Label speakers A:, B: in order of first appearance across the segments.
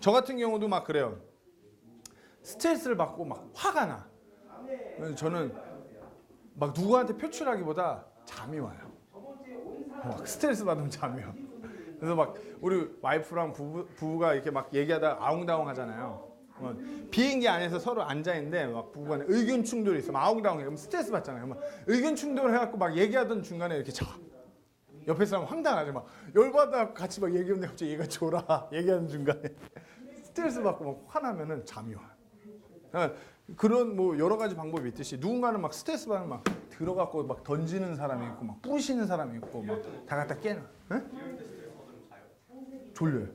A: 저 같은 경우도 막 그래요. 스트레스를 받고 막 화가 나. 저는 막 누구한테 표출하기보다 잠이 와요. 막 스트레스 받으면 잠이 와. 그래서 막 우리 와이프랑 부부가 이렇게 막 얘기하다가 아웅다웅 하잖아요. 비행기 안에서 서로 앉아있는데 막 부부간에 의견 충돌이 있어. 막 아웅다웅해. 그럼 스트레스 받잖아요. 막 의견 충돌을 해갖고 막 얘기하던 중간에 이렇게 자. 옆에 사람 황당하죠. 막 열받아 같이 막 얘기하는데 갑자기 얘가 졸아. 얘기하는 중간에 스트레스 받고 막 화나면은 잠이 와요. 그런 뭐 여러 가지 방법이 있듯이 누군가는 막 스트레스 받으면 막 들어갖고 막 던지는 사람이 있고 막 부시는 사람이 있고 막 다 갖다 깨나. 네? 졸려요.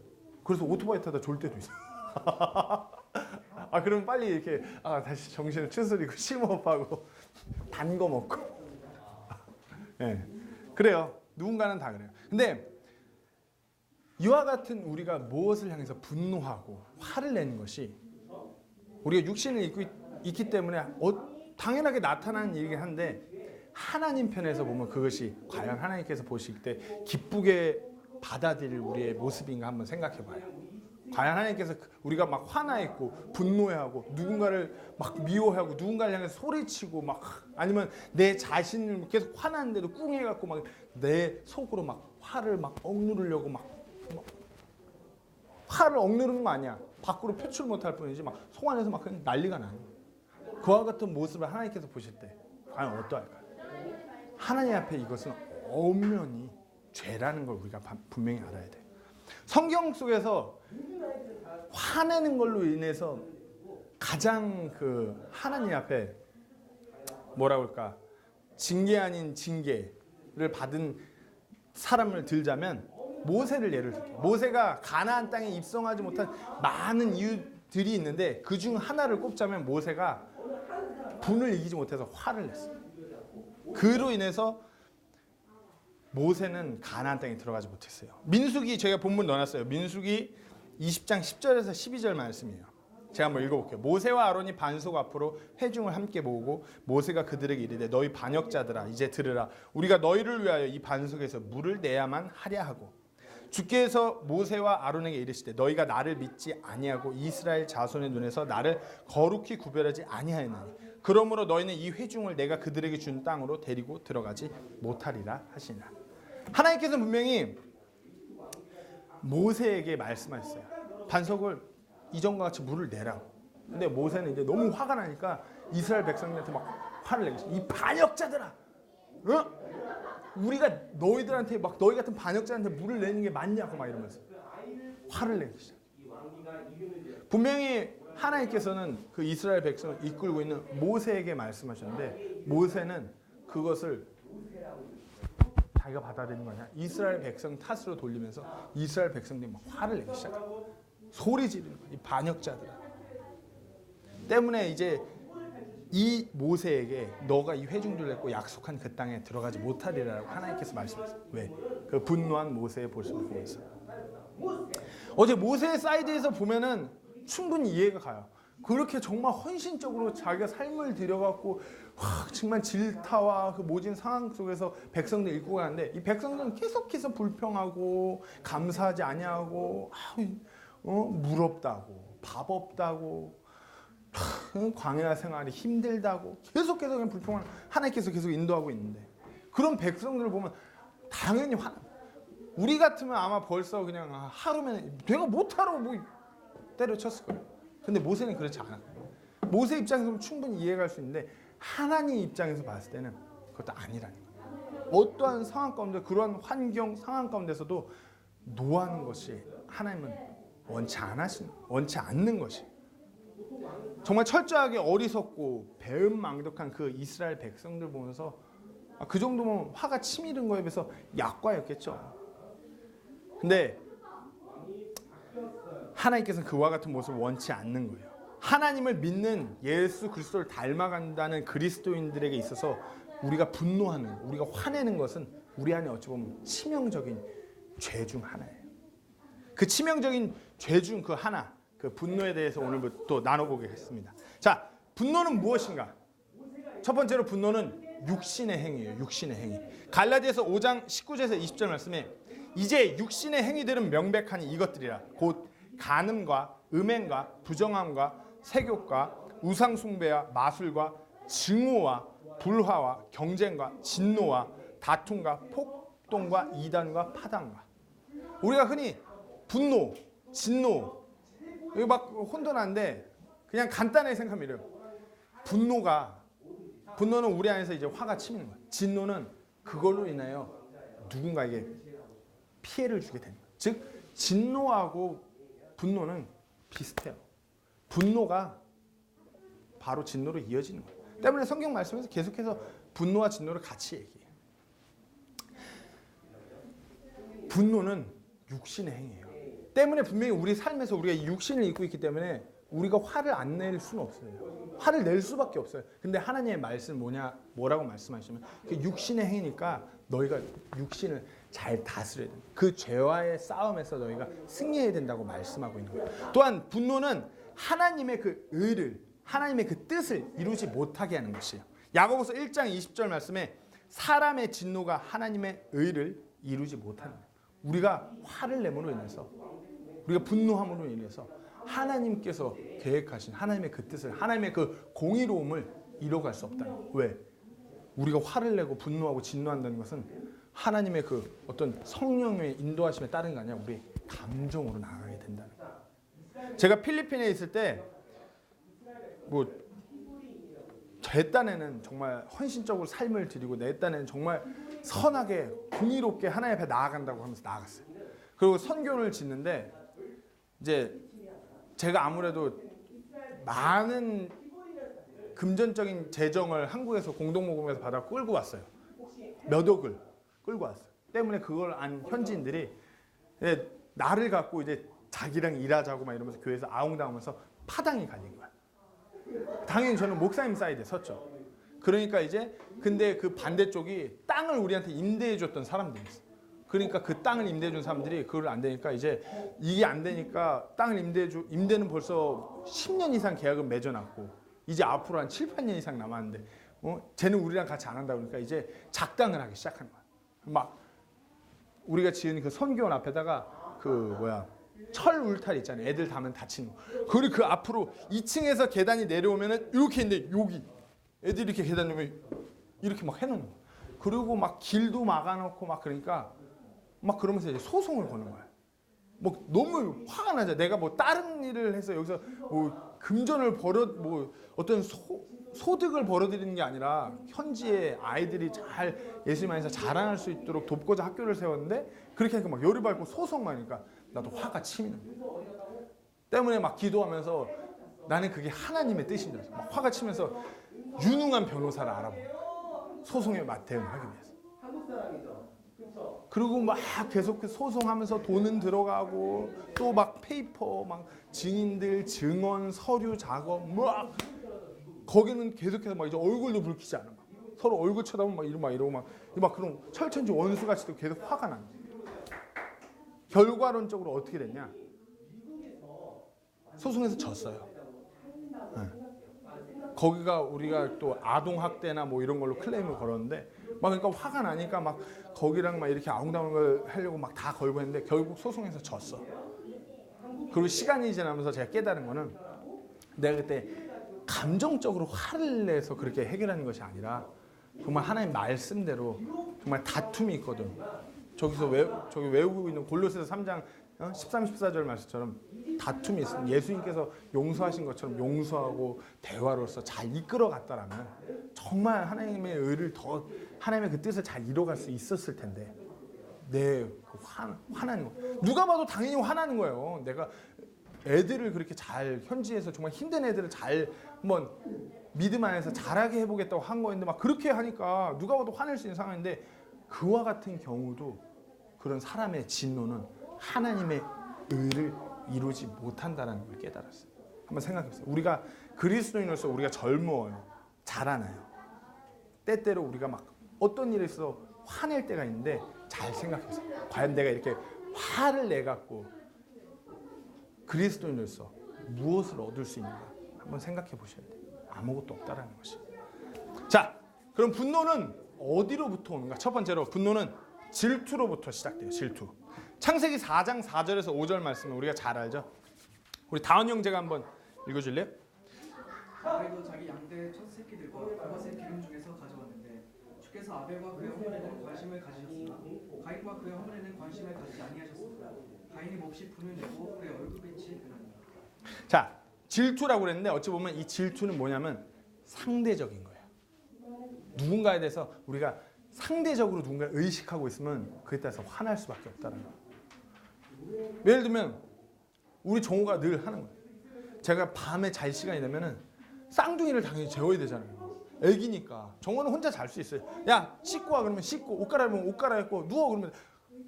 A: 그래서 오토바이 타다 졸 때도 있어요. 그럼 빨리 이렇게 다시 정신을 추스리고 심호흡하고 단 거 먹고. 네. 그래요. 누군가는 다 그래요. 근데 이와 같은 우리가 무엇을 향해서 분노하고 화를 내는 것이 우리가 육신을 입고 있기 때문에 당연하게 나타나는 일이긴 한데 하나님 편에서 보면 그것이 과연 하나님께서 보실 때 기쁘게 받아들일 우리의 모습인가 한번 생각해 봐요. 과연 하나님께서 우리가 막 화나 있고 분노해하고 누군가를 막 미워하고 누군가를 향해서 소리치고 막 아니면 내 자신을 계속 화나는데도 꿍해갖고 막 내 속으로 막 화를 막 억누르려고 막 화를 억누르는 거 아니야. 밖으로 표출 못할 뿐이지 막 속 안에서 막 그냥 난리가 나는 거야. 그와 같은 모습을 하나님께서 보실 때 과연 어떠할까요? 하나님 앞에 이것은 엄연히 죄라는 걸 우리가 분명히 알아야 돼. 성경 속에서 화내는 걸로 인해서 가장 그 하나님 앞에 뭐라 그럴까 징계 아닌 징계를 받은 사람을 들자면 모세를 예를 들게요. 모세가 가나안 땅에 입성하지 못한 많은 이유들이 있는데 그중 하나를 꼽자면 모세가 분을 이기지 못해서 화를 냈어요. 그로 인해서 모세는 가나안 땅에 들어가지 못했어요. 민수기 제가 본문 넣어놨어요. 민수기 20장 10절에서 12절 말씀이에요. 제가 한번 읽어볼게요. 모세와 아론이 반석 앞으로 회중을 함께 모으고 모세가 그들에게 이르되 너희 반역자들아 이제 들으라. 우리가 너희를 위하여 이 반석에서 물을 내야만 하랴 하고 주께서 모세와 아론에게 이르시되 너희가 나를 믿지 아니하고 이스라엘 자손의 눈에서 나를 거룩히 구별하지 아니하였나니 그러므로 너희는 이 회중을 내가 그들에게 준 땅으로 데리고 들어가지 못하리라 하시니라. 하나님께서 분명히 모세에게 말씀하셨어요. 반석을 이전과 같이 물을 내라고. 근데 모세는 이제 너무 화가 나니까 이스라엘 백성들한테 막 화를 내고 있어요. 이 반역자들아, 우리가 너희들한테 막 너희 같은 반역자한테 물을 내는 게 맞냐고 막 이러면서 화를 내기 시작. 분명히 하나님께서는 그 이스라엘 백성을 이끌고 있는 모세에게 말씀하셨는데 모세는 그것을 자기가 받아들이는 거냐? 이스라엘 백성 탓으로 돌리면서 이스라엘 백성들이 막 화를 내기 시작해요. 소리 지르는 거야. 이 반역자들아. 때문에 이제 이 모세에게 너가 이 회중들 냈고 약속한 그 땅에 들어가지 못하리라고 하나님께서 말씀하셨어요. 왜? 그 분노한 모세의 모습을 보면서. 어제 모세의 사이드에서 보면은 충분히 이해가 가요. 그렇게 정말 헌신적으로 자기가 삶을 들여갖고 정말 질타와 그 모진 상황 속에서 백성들 이끌고 가는데 이 백성들은 계속해서 불평하고 감사하지 아니하고 물 없다고 밥 없다고 광야 생활이 힘들다고 계속해서 그냥 불평을 하나님께서 계속 인도하고 있는데 그런 백성들을 보면 당연히 우리 같으면 아마 벌써 그냥 하루면 내가 못하라고 뭐 때려쳤을 거예요. 근데 모세는 그렇지 않았어요. 모세 입장에서 충분히 이해할 수 있는데 하나님 입장에서 봤을 때는 그것도 아니라는 거예요. 어떠한 상황 가운데 그러한 환경 상황 가운데서도 노하는 것이 하나님은 원치 않는 것이 정말 철저하게 어리석고 배은망덕한 그 이스라엘 백성들 보면서 그 정도면 화가 치밀은 거에 비해서 약과였겠죠. 근데 하나님께서는 그와 같은 모습을 원치 않는 거예요. 하나님을 믿는 예수 그리스도를 닮아간다는 그리스도인들에게 있어서 우리가 분노하는, 우리가 화내는 것은 우리 안에 어찌 보면 치명적인 죄 중 하나예요. 그 치명적인 죄 중 그 하나, 그 분노에 대해서 오늘부터 또 나눠보겠습니다. 자, 분노는 무엇인가? 첫 번째로 분노는 육신의 행위예요. 육신의 행위. 갈라디아서 5장 19절에서 20절 말씀에 이제 육신의 행위들은 명백하니 이것들이라 곧 간음과 음행과 부정함과 색욕과 우상숭배와 마술과 증오와 불화와 경쟁과 진노와 다툼과 폭동과 이단과 파당과. 우리가 흔히 분노, 진노 이거 막 혼돈한데 그냥 간단하게 생각하면 이래요. 분노는 우리 안에서 이제 화가 치미는 거예요. 진노는 그걸로 인하여 누군가에게 피해를 주게 되는 거예요. 즉 진노하고 분노는 비슷해요. 분노가 바로 진노로 이어지는 거예요. 때문에 성경 말씀에서 계속해서 분노와 진노를 같이 얘기해요. 분노는 육신의 행위예요. 때문에 분명히 우리 삶에서 우리가 육신을 입고 있기 때문에 우리가 화를 안 낼 수는 없어요. 화를 낼 수밖에 없어요. 근데 하나님의 말씀 뭐라고 말씀하시면 그 육신의 행위니까 너희가 육신을 잘 다스려야 된다. 그 죄와의 싸움에서 너희가 승리해야 된다고 말씀하고 있는 거예요. 또한 분노는 하나님의 그 의를, 하나님의 그 뜻을 이루지 못하게 하는 것이에요. 야고보서 1장 20절 말씀에 사람의 진노가 하나님의 의를 이루지 못하는 거예요. 우리가 화를 내므로 인해서, 우리가 분노함으로 인해서 하나님께서 계획하신 하나님의 그 뜻을, 하나님의 그 공의로움을 이뤄갈 수 없다는 거예요. 왜? 우리가 화를 내고 분노하고 진노한다는 것은 하나님의 그 어떤 성령의 인도하심에 따른 게 아니라 우리 감정으로 나아가게 된다는 거예요. 제가 필리핀에 있을 때 제 딴에는 정말 헌신적으로 삶을 드리고 내 딴에는 정말 선하게 공의롭게 하나님 앞에 나아간다고 하면서 나아갔어요. 그리고 선교를 짓는데 이제 제가 아무래도 많은 금전적인 재정을 한국에서 공동모금에서 받아 끌고 왔어요. 몇 억을 끌고 왔어요. 때문에 그걸 안 현지인들이 나를 갖고 이제 자기랑 일하자고 막 이러면서 교회에서 아웅다웅하면서 파당이 갈린 거야. 당연히 저는 목사님 사이드에 섰죠. 그러니까 이제 근데 그 반대쪽이 땅을 우리한테 임대해 줬던 사람들이 있어. 그러니까 그 땅을 임대해 준 사람들이 그걸 안 되니까 이제 이게 안 되니까 땅을 임대는 벌써 10년 이상 계약을 맺어놨고 이제 앞으로 한 7, 8년 이상 남았는데 쟤는 우리랑 같이 안 한다 그러니까 이제 작당을 하기 시작하는 거야. 막 우리가 지은 그 선교원 앞에다가 철 울타리 있잖아요. 애들 닿으면 다치는 거. 그리고 그 앞으로 2층에서 계단이 내려오면은 이렇게 있는데 여기 애들이 이렇게 계단 내면 이렇게 막 해놓는 거야. 그리고 막 길도 막아놓고 막 그러니까 막 그러면서 이제 소송을 거는 거야. 뭐 너무 화가 나죠. 내가 뭐 다른 일을 해서 여기서 뭐 금전을 어떤 소득을 벌어들이는 게 아니라 현지의 아이들이 잘 예수님 안에서 자라날 수 있도록 돕고자 학교를 세웠는데 그렇게 하니까 막 열이 받고 소송만 하니까 나도 화가 치미는 거야. 때문에 막 기도하면서 나는 그게 하나님의 뜻인 줄 알았어. 막 화가 치면서 유능한 변호사를 알아보고 소송에 대응하기 위해서. 그리고 막 계속 소송하면서 돈은 들어가고 또 막 페이퍼, 막 증인들, 증언, 서류 작업 막 거기는 계속해서 막 이제 얼굴도 붉히지 않아. 막 서로 얼굴 쳐다보면 막 이러고 막 그런 철천지 원수같이도 계속 화가 나. 결과론적으로 어떻게 됐냐? 소송에서 졌어요. 네. 거기가 우리가 또 아동학대나 뭐 이런 걸로 클레임을 걸었는데 막 그러니까 화가 나니까 막 거기랑 막 이렇게 아웅다웅을 하려고 막 다 걸고 했는데 결국 소송에서 졌어. 그리고 시간이 지나면서 제가 깨달은 거는 내가 그때 감정적으로 화를 내서 그렇게 해결하는 것이 아니라 정말 하나님 말씀대로 정말 다툼이 있거든. 저기 외우고 있는 골로새서 3장 13, 14절 말씀처럼 다툼이 있으면 예수님께서 용서하신 것처럼 용서하고 대화로서 잘 이끌어 갔다라면 정말 하나님의 의를 더 하나님의 그 뜻을 잘 이뤄갈 수 있었을 텐데 화나는 거 누가 봐도 당연히 화나는 거예요. 내가 애들을 그렇게 잘 현지에서 정말 힘든 애들을 잘 한번 믿음 안에서 잘하게 해보겠다고 한 거였는데 막 그렇게 하니까 누가 봐도 화낼 수 있는 상황인데 그와 같은 경우도 그런 사람의 진노는 하나님의 의를 이루지 못한다는 걸 깨달았어요. 한번 생각해보세요. 우리가 그리스도인으로서 우리가 젊어요. 자라나요. 때때로 우리가 막 어떤 일에 있어서 화낼 때가 있는데 잘 생각해보세요. 과연 내가 이렇게 화를 내갖고 그리스도인으로서 무엇을 얻을 수 있는가 한번 생각해 보셔야 돼요. 아무것도 없다라는 것이. 자, 그럼 분노는 어디로부터 오는가? 첫 번째로 분노는 질투로부터 시작돼요. 질투. 창세기 4장 4절에서 5절 말씀을 우리가 잘 알죠. 우리 다원 형제가 한번 읽어줄래요?
B: 아벨도 자기 양떼 첫 새끼들과 그것의 기름 중에서 가져왔는데 주께서 아벨과 그의 허물에는 관심을 가지셨으나 가인과 그의 허물에는 관심을 가지지 아니하셨으므로 가인이 몹시 분을 내고 그의 얼굴빛이 변하니라.
A: 자, 질투라고 그랬는데 어찌 보면 이 질투는 뭐냐면 상대적인 거예요. 누군가에 대해서 우리가 상대적으로 누군가를 의식하고 있으면 그에 따라서 화날 수밖에 없다는 거예요. 예를 들면 우리 정우가 늘 하는 거예요. 제가 밤에 잘 시간이 되면은 쌍둥이를 당연히 재워야 되잖아요. 애기니까. 정우는 혼자 잘 수 있어요. 야, 씻고 와 그러면 씻고, 옷 갈아입으면 옷 갈아입고, 누워 그러면.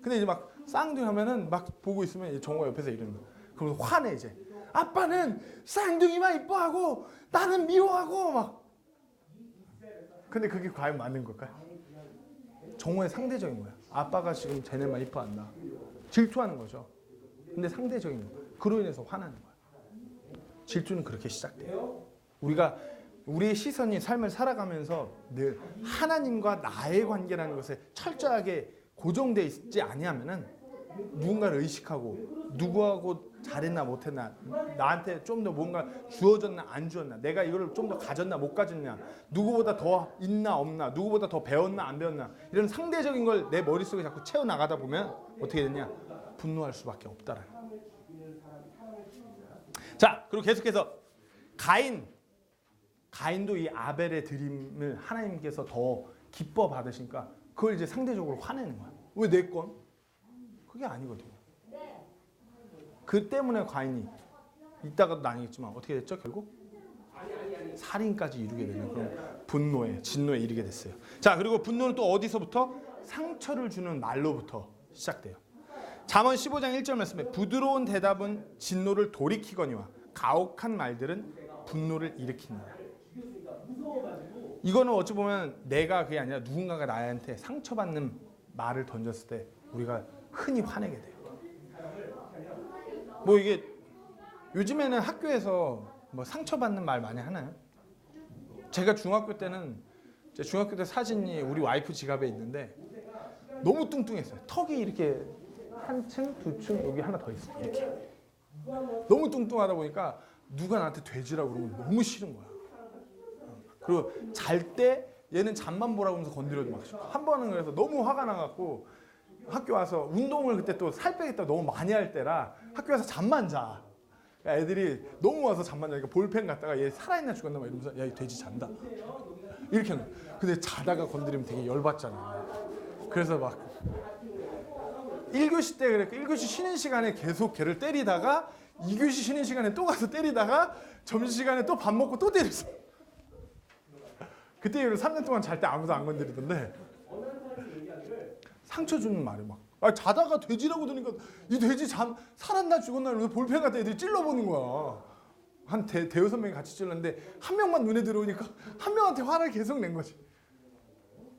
A: 근데 이제 막 쌍둥이 하면은 막 보고 있으면 정우가 옆에서 이러는 거예요. 그러면 화내 이제. 아빠는 쌍둥이만 이뻐하고 나는 미워하고 막. 근데 그게 과연 맞는 걸까요? 정우의 상대적인 거야. 아빠가 지금 쟤네만 이뻐한다. 질투하는 거죠. 근데 상대적인 거야. 그로 인해서 화나는 거야. 질투는 그렇게 시작돼요. 우리가 우리의 시선이 삶을 살아가면서 늘 하나님과 나의 관계라는 것에 철저하게 고정돼 있지 아니하면은 누군가를 의식하고 누구하고 잘했나 못했나, 나한테 좀 더 뭔가 주어졌나 안 주었나, 내가 이걸 좀 더 가졌나 못 가졌냐, 누구보다 더 있나 없나, 누구보다 더 배웠나 안 배웠나, 이런 상대적인 걸 내 머릿속에 자꾸 채워나가다 보면 어떻게 되냐? 분노할 수밖에 없다라는 거예요. 자, 그리고 계속해서 가인도 이 아벨의 드림을 하나님께서 더 기뻐 받으시니까 그걸 이제 상대적으로 화내는 거야. 왜 내 건? 그게 아니거든요. 그 때문에 가인이 이따가도 나뉘겠지만 어떻게 됐죠? 결국 살인까지 이루게 되는 그런 분노에, 진노에 이르게 됐어요. 자, 그리고 분노는 또 어디서부터? 상처를 주는 말로부터 시작돼요. 잠언 15장 1절 말씀에 부드러운 대답은 진노를 돌이키거니와 가혹한 말들은 분노를 일으킵니다. 이거는 어찌 보면 내가 그게 아니라 누군가가 나한테 상처받는 말을 던졌을 때 우리가 흔히 화내게 돼요. 뭐 이게 요즘에는 학교에서 뭐 상처받는 말 많이 하나요? 제가 중학교 때는 제 중학교 때 사진이 우리 와이프 지갑에 있는데 너무 뚱뚱했어요. 턱이 이렇게 한 층, 두 층, 여기 하나 더 있어요. 이렇게. 너무 뚱뚱하다 보니까 누가 나한테 돼지라고 그러면 너무 싫은 거야. 그리고 잘 때 얘는 잠만 보라고 하면서 건드려도 막 한 번은 그래서 너무 화가 나갖고 학교 와서 운동을 그때 또 살 빼겠다 너무 많이 할 때라 학교 와서 잠만 자. 애들이 너무 와서 잠만 자니까 볼펜 갖다가 얘 살아있나 죽었나 막 이러면서 야, 이 돼지 잔다. 이렇게 하는 거야. 근데 자다가 건드리면 되게 열받잖아. 그래서 막 1교시 때 그랬고 1교시 쉬는 시간에 계속 걔를 때리다가 2교시 쉬는 시간에 또 가서 때리다가 점심시간에 또 밥 먹고 또 때렸어. 그때 이후로 3년 동안 잘 때 아무도 안 건드리던데 상처 주는 말이 막 자다가 돼지라고 들으니까 이 돼지 살았나 죽었나 이러면서 볼펜 갖다 애들이 찔러보는 거야. 한 대여섯 명이 같이 찔렀는데 한 명만 눈에 들어오니까 한 명한테 화를 계속 낸 거지.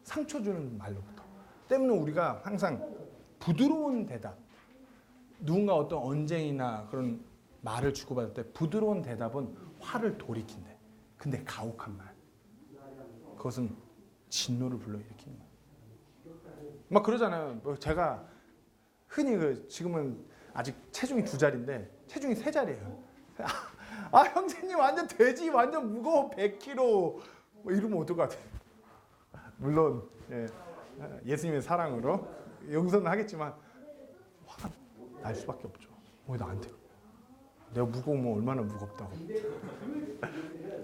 A: 상처 주는 말로부터. 때문에 우리가 항상 부드러운 대답, 누군가 어떤 언쟁이나 그런 말을 주고받을 때 부드러운 대답은 화를 돌이킨대. 근데 가혹한 말, 그것은 진노를 불러일으키는 거예요. 막 그러잖아요. 뭐 제가 흔히 지금은 아직 체중이 2자리인데 체중이 3자리예요. 아 형제님 완전 돼지 완전 무거워 100kg 뭐 이러면 어떨 것 같아요? 물론 예수님의 사랑으로 용서는 하겠지만 화가 날 수밖에 없죠. 왜 나한테? 내가 무거우면 얼마나 무겁다고.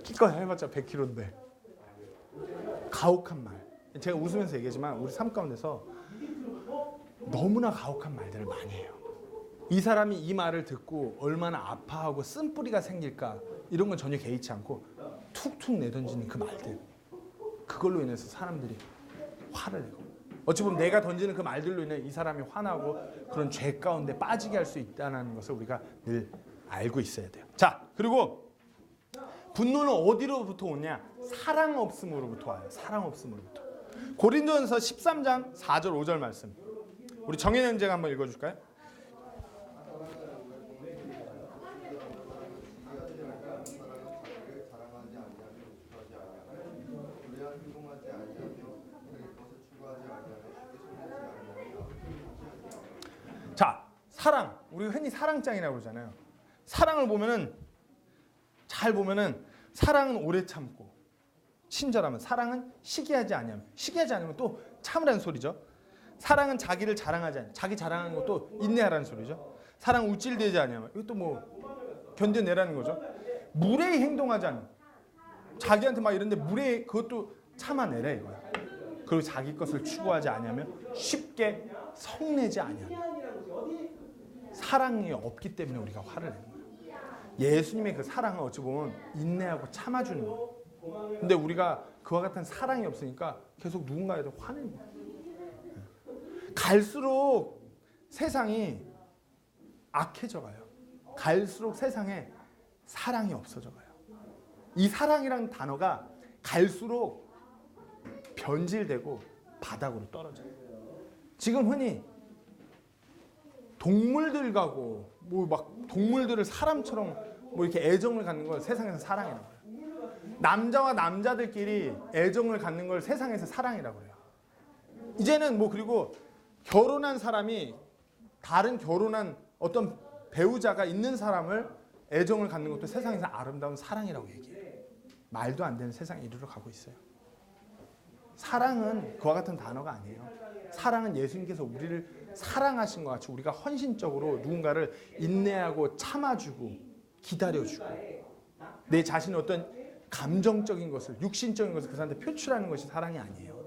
A: 기껏 해봤자 100kg인데. 가혹한 말. 제가 웃으면서 얘기하지만 우리 삶 가운데서 너무나 가혹한 말들을 많이 해요. 이 사람이 이 말을 듣고 얼마나 아파하고 쓴뿌리가 생길까 이런 건 전혀 개의치 않고 툭툭 내던지는 그 말들, 그걸로 인해서 사람들이 화를 내고 어찌 보면 내가 던지는 그 말들로 인해 이 사람이 화나고 그런 죄 가운데 빠지게 할 수 있다는 것을 우리가 늘 알고 있어야 돼요. 자, 그리고 분노는 어디로부터 오냐? 사랑 없음으로부터 와요. 사랑 없음으로부터. 고린도전서 13장 4절 5절 말씀. 우리 정현 형제가 한번 읽어줄까요? 자, 사랑. 우리가 흔히 사랑장이라고 그러잖아요. 사랑을 보면은 잘 보면은 사랑은 오래 참고 친절하면 사랑은 시기하지 아니하면 시기하지 않으면 또 참으라는 소리죠. 사랑은 자기를 자랑하지 않으면 자기 자랑하는 것도 인내하라는 소리죠. 사랑은 우쭐대지 아니하면 이것도 뭐 견뎌내라는 거죠. 무례히 행동하지 않으면 자기한테 막 이런데 무례히 그것도 참아내라 이거야. 그리고 자기 것을 추구하지 아니하면 쉽게 성내지 아니하면 사랑이 없기 때문에 우리가 화를 내는 거예요. 예수님의 그 사랑은 어찌 보면 인내하고 참아주는 거예요. 근데 우리가 그와 같은 사랑이 없으니까 계속 누군가에 대해 화내는 거예요. 갈수록 세상이 악해져 가요. 갈수록 세상에 사랑이 없어져 가요. 이 사랑이라는 단어가 갈수록 변질되고 바닥으로 떨어져요. 지금 흔히 동물들하고 뭐 막 동물들을 사람처럼 뭐 이렇게 애정을 갖는 걸 세상에서 사랑이라고 해요. 남자와 남자들끼리 애정을 갖는 걸 세상에서 사랑이라고 해요. 이제는 뭐 그리고 결혼한 사람이 다른 결혼한 어떤 배우자가 있는 사람을 애정을 갖는 것도 세상에서 아름다운 사랑이라고 얘기해요. 말도 안 되는 세상에 이르러 가고 있어요. 사랑은 그와 같은 단어가 아니에요. 사랑은 예수님께서 우리를 사랑하신 것 같이 우리가 헌신적으로 누군가를 인내하고 참아주고 기다려주고 내 자신의 어떤 감정적인 것을 육신적인 것을 그 사람한테 표출하는 것이 사랑이 아니에요.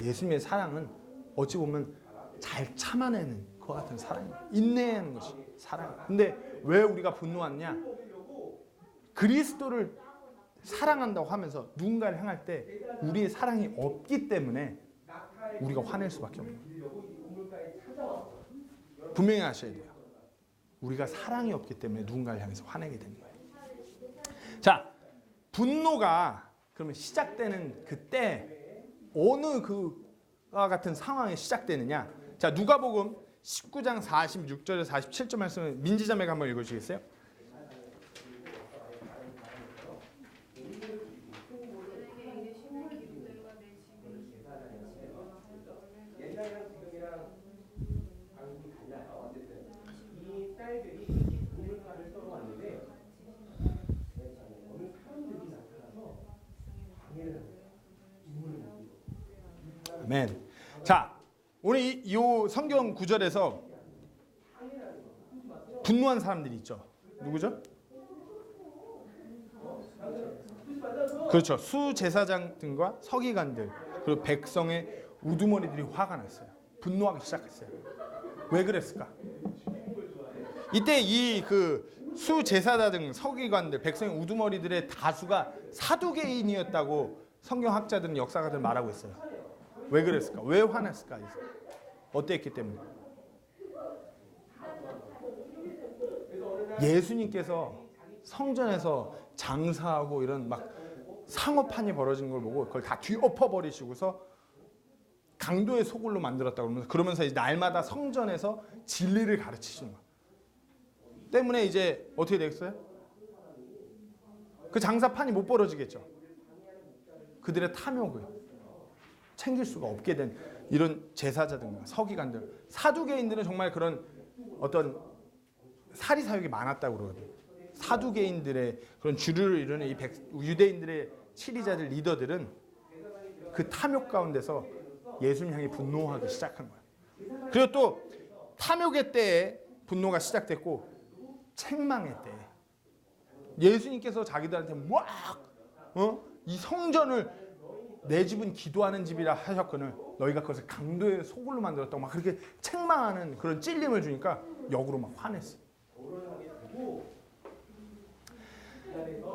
A: 예수님의 사랑은 어찌 보면 잘 참아내는 것 같은 사랑이에요. 인내하는 것이 사랑이에요. 근데 왜 우리가 분노하느냐? 그리스도를 사랑한다고 하면서 누군가를 향할 때 우리의 사랑이 없기 때문에 우리가 화낼 수밖에 없는 거예요. 분명히 아셔야 돼요. 우리가 사랑이 없기 때문에 누군가를 향해서 화내게 되는 거예요. 자, 분노가 그러면 시작되는 그때 어느 그와 같은 상황이 시작되느냐? 자, 누가복음 19장 46절에서 47절 말씀을 민지자매가 한번 읽어주시겠어요? 아멘. 자, 오늘 이 성경 구절에서 분노한 사람들이 있죠. 누구죠? 그렇죠. 수제사장 등과 서기관들 그리고 백성의 우두머리들이 화가 났어요. 분노하기 시작했어요. 왜 그랬을까? 이때 이 그 수제사장 등 서기관들 백성의 우두머리들의 다수가 사두개인이었다고 성경학자들은 역사가들은 말하고 있어요. 왜 그랬을까? 왜 화났을까? 어땠기 때문에? 예수님께서 성전에서 장사하고 이런 막 상업판이 벌어지는 걸 보고 그걸 다 뒤엎어버리시고서 강도의 소굴로 만들었다고 그러면서 이제 날마다 성전에서 진리를 가르치시는 거예요. 때문에 이제 어떻게 되겠어요? 그 장사판이 못 벌어지겠죠. 그들의 탐욕을 챙길 수가 없게 된 이런 제사자들과 서기관들, 사두개인들은 정말 그런 어떤 사리사욕이 많았다고 그러거든요. 사두개인들의 그런 주류를 이루는 이 유대인들의 치리자들 리더들은 그 탐욕 가운데서 예수님 향해 분노하기 시작한 거예요. 그리고 또 탐욕의 때에 분노가 시작됐고 책망의 때에 예수님께서 자기들한테 이 성전을 내 집은 기도하는 집이라 하셨거늘 너희가 그것을 강도의 소굴로 만들었다고 막 그렇게 책망하는 그런 찔림을 주니까 역으로 막 화냈어요.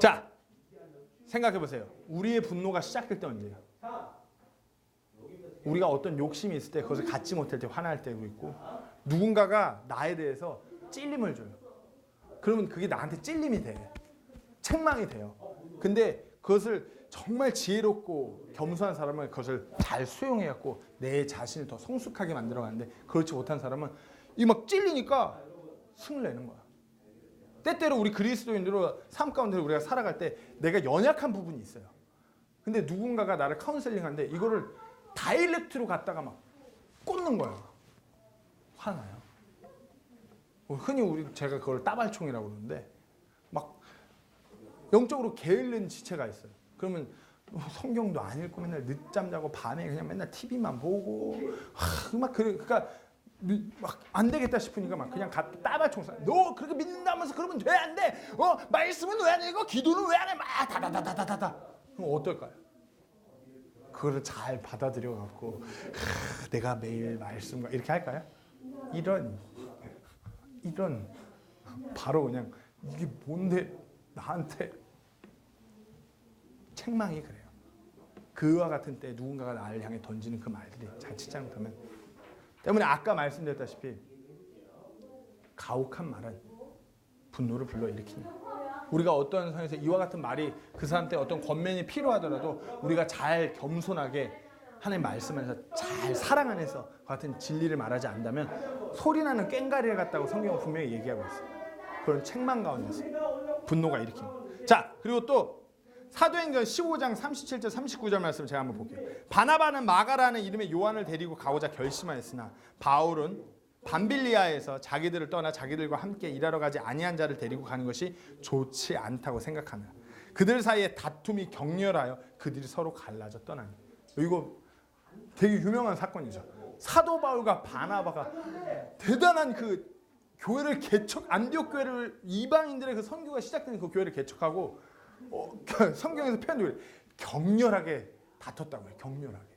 A: 자, 생각해 보세요. 우리의 분노가 시작될 때 언제예요? 우리가 어떤 욕심이 있을 때 그것을 갖지 못할 때 화날 때도 있고 누군가가 나에 대해서 찔림을 줘요. 그러면 그게 나한테 찔림이 돼. 책망이 돼요. 근데 그것을 정말 지혜롭고 겸손한 사람은 그것을 잘 수용해갖고 내 자신을 더 성숙하게 만들어가는데 그렇지 못한 사람은 이 막 찔리니까 승을 내는 거야. 때때로 우리 그리스도인으로 삶 가운데 우리가 살아갈 때 내가 연약한 부분이 있어요. 근데 누군가가 나를 카운셀링하는데 이거를 다이렉트로 갖다가 막 꽂는 거야. 화나요. 흔히 제가 그걸 따발총이라고 그러는데 막 영적으로 게으른 지체가 있어요. 그러면 성경도 안 읽고 맨날 늦잠 자고 밤에 그냥 맨날 TV만 보고 막 그러니까 막 안 되겠다 싶으니까 막 그냥 따발총 쏴. 너 그렇게 믿는다면서 그러면 돼 안 돼? 말씀은 왜 안 읽어? 기도는 왜 안 해? 막 다다다다다다. 그럼 어떨까요? 그거를 잘 받아들여 갖고 내가 매일 말씀과 이렇게 할까요? 이런 바로 그냥 이게 뭔데 나한테 책망이 그래요. 그와 같은 때 누군가가 나를 향해 던지는 그 말들이 자칫 잘못하면 때문에 아까 말씀드렸다시피 가혹한 말은 분노를 불러일으킵니다. 우리가 어떤 상황에서 이와 같은 말이 그 사람한테 어떤 권면이 필요하더라도 우리가 잘 겸손하게 하나님 말씀 안에서 잘 사랑 안에서 그 같은 진리를 말하지 않는다면 소리나는 꽹가리를 같다고 성경은 분명히 얘기하고 있어요. 그런 책망 가운데서 분노가 일으킵니다. 자, 그리고 또 사도행전 15장 37절 39절 말씀 제가 한번 볼게요. 바나바는 마가라는 이름의 요한을 데리고 가고자 결심하였으나 바울은 밤빌리아에서 자기들을 떠나 자기들과 함께 일하러 가지 아니한 자를 데리고 가는 것이 좋지 않다고 생각하며 그들 사이에 다툼이 격렬하여 그들이 서로 갈라져 떠나니. 이거 되게 유명한 사건이죠. 사도 바울과 바나바가 대단한 그 교회를 안디옥 교회를 이방인들의 그 선교가 시작된 그 교회를 개척하고 성경에서 표현되고 격렬하게 다퉜다고 해요. 격렬하게.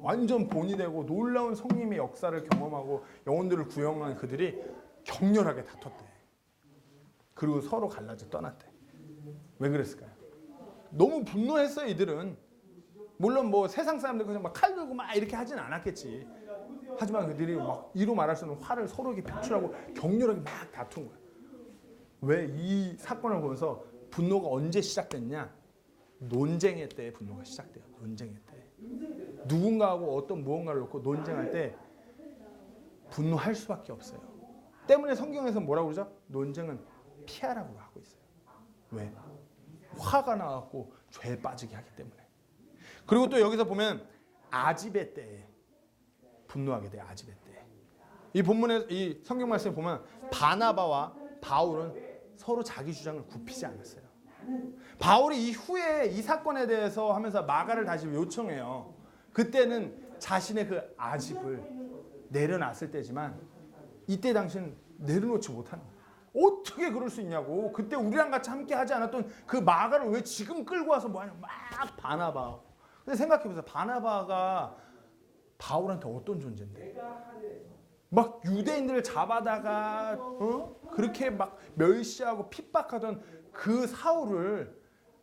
A: 완전 본이 되고 놀라운 성님의 역사를 경험하고 영혼들을 구원한 그들이 격렬하게 다퉜대. 그리고 서로 갈라져 떠났대. 왜 그랬을까요? 너무 분노했어요. 이들은. 물론 뭐 세상 사람들 그냥 막 칼 들고 막 이렇게 하진 않았겠지. 하지만 그들이 막 이로 말할 수 없는 화를 서로에게 표출하고 격렬하게 막 다툰 거야. 왜 이 사건을 보면서 분노가 언제 시작됐냐? 논쟁의 때에 분노가 시작돼요. 논쟁의 때. 누군가하고 어떤 무언가를 놓고 논쟁할 때 분노할 수밖에 없어요. 때문에 성경에서 뭐라고 그러죠? 논쟁은 피하라고 하고 있어요. 왜? 화가 나갖고 죄에 빠지게 하기 때문에. 그리고 또 여기서 보면 아집의 때에 분노하게 돼요. 아집의 때. 이 본문에 이 성경 말씀에 보면 바나바와 바울은 서로 자기 주장을 굽히지 않았어요. 바울이 이후에 이 사건에 대해서 하면서 마가를 다시 요청해요. 그때는 자신의 그 아집을 내려놨을 때지만 이때 당시는 내려놓지 못하는 거예요. 어떻게 그럴 수 있냐고. 그때 우리랑 같이 함께 하지 않았던 그 마가를 왜 지금 끌고 와서 뭐하냐. 막 바나바. 근데 생각해보세요. 바나바가 바울한테 어떤 존재인데. 막 유대인들을 잡아다가 그렇게 막 멸시하고 핍박하던 그 사울을